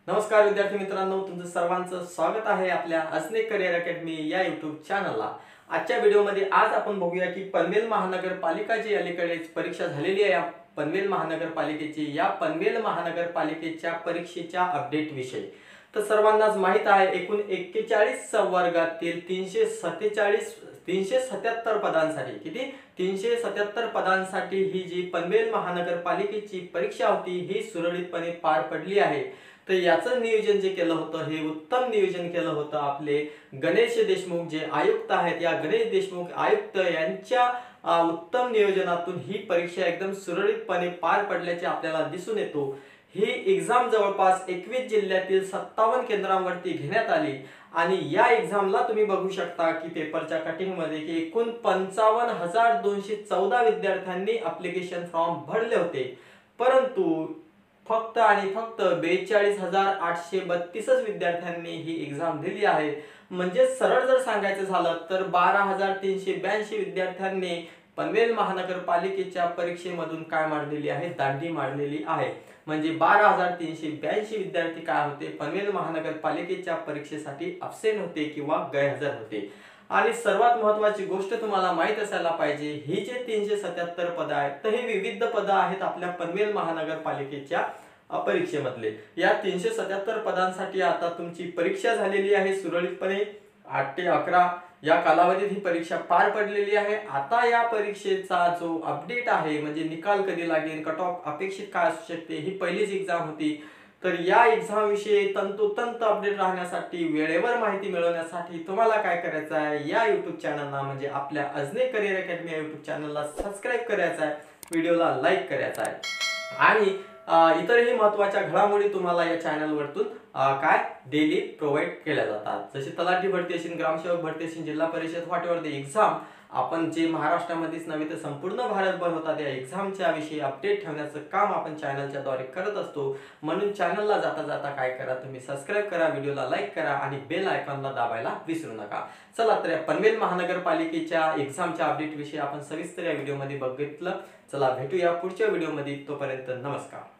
नमस्कार विद्यार्थी मित्रांनो, तुमचं सर्वांचं स्वागत आहे आपल्या असने करिअर अकॅडमी या यूट्यूब चॅनलला। आजच्या व्हिडिओमध्ये आज आपण बघूया की पनवेल महानगरपालिका जी अलीकडेच परीक्षा झालेली आहे, पनवेल महानगरपालिकेची या पनवेल महानगरपालिकेच्या परीक्षेच्या अपडेट विषयी। तर सर्वांनाच माहित आहे एकूण 41 वर्गातील 377 पदांसाठी किती 377 पदांसाठी ही जी पनवेल महानगरपालिकेची परीक्षा होती ही सुरळीतपणे पार पडली आहे। तर याचं नियोजन जे केलं होतं हे उत्तम नियोजन केलं होतं आपले गणेश देशमुख जे आयुक्त आहेत। या गणेश देशमुख आयुक्त यांच्या उत्तम नियोजनातून ही परीक्षा एकदम सुरळीतपणे पार पडल्याचे आपल्याला दिसून येतो। ही एग्जाम जवळपास 21 जिल्ह्यातील 57 केंद्रांवरती घेण्यात आली आणि या एग्जामला तुम्ही बघू शकता की पेपरच्या कटिंग मध्ये की एकूण 55,214 विद्यार्थ्यांनी ॲप्लिकेशन फॉर्म भरले होते, परंतु फक्त आणि फक्त 42,832 विद्यार्थ्यांनी ही एग्जाम दिली आहे। म्हणजे सरळ जर सांगायचं झालं तर 12,382 विद्यार्थ्यांनी पनवेल महानगरपालिकेच्या परीक्षेमधून काय मारलेली आहे, दांडी मारलेली आहे। म्हणजे 12,382 विद्यार्थी काय होते, पनवेल महानगरपालिकेच्या परीक्षेसाठी अब्सेंट होते किंवा गैरहजर होते। आणि सर्वात महत्त्वाची गोष्ट तुम्हाला माहित असायला पाहिजे, ही जे 377 पद आहेत तर हे विविध पद आहेत आपल्या पनवेल महानगरपालिकेच्या परीक्षेमधले। या 377 पदांसाठी आता तुमची परीक्षा झालेली आहे सुरळीतपणे 8 ते 11 या कालावधीत ही परीक्षा पार पडलेली आहे। आता या परीक्षेचा जो अपडेट आहे म्हणजे निकाल कधी लागेल, कट ऑफ अपेक्षित काय असू शकते, ही पहिलीच एक्झाम होती। तर या एक्झाम विषयी तंतोतंत अपडेट राहण्यासाठी, वेळेवर माहिती मिळवण्यासाठी तुम्हाला काय करायचं आहे, या यूट्यूब चॅनलला म्हणजे आपल्या अजने करिअर अकॅडमी या यूट्यूब चॅनलला सबस्क्राइब करायचं आहे, व्हिडिओला लाईक करायचा आहे आणि इतरही महत्त्वाच्या घडामोडी तुम्हाला या चॅनलवरतून काय डेली प्रोव्हाइड केल्या जातात। जसे तलाठी भरती असेल, ग्रामसेवक भरती असेल, जिल्हा परिषद व्हॉटएव्हर द एक्झाम आपण जे महाराष्ट्रामध्येच नव्हे तर संपूर्ण भारतभर होतात या एक्झामच्या विषयी अपडेट ठेवण्याचं काम आपण चॅनलच्या द्वारे करत असतो। म्हणून चॅनलला जाता जाता काय करा, तुम्ही सबस्क्राइब करा, व्हिडिओला लाईक करा आणि बेल आयकॉनला दाबायला विसरू नका। चला तर पनवेल महानगरपालिकेच्या एक्झामच्या अपडेट विषयी आपण सविस्तर या व्हिडिओमध्ये बघितलं। चला भेटूया पुढच्या व्हिडिओमध्ये, तोपर्यंत नमस्कार।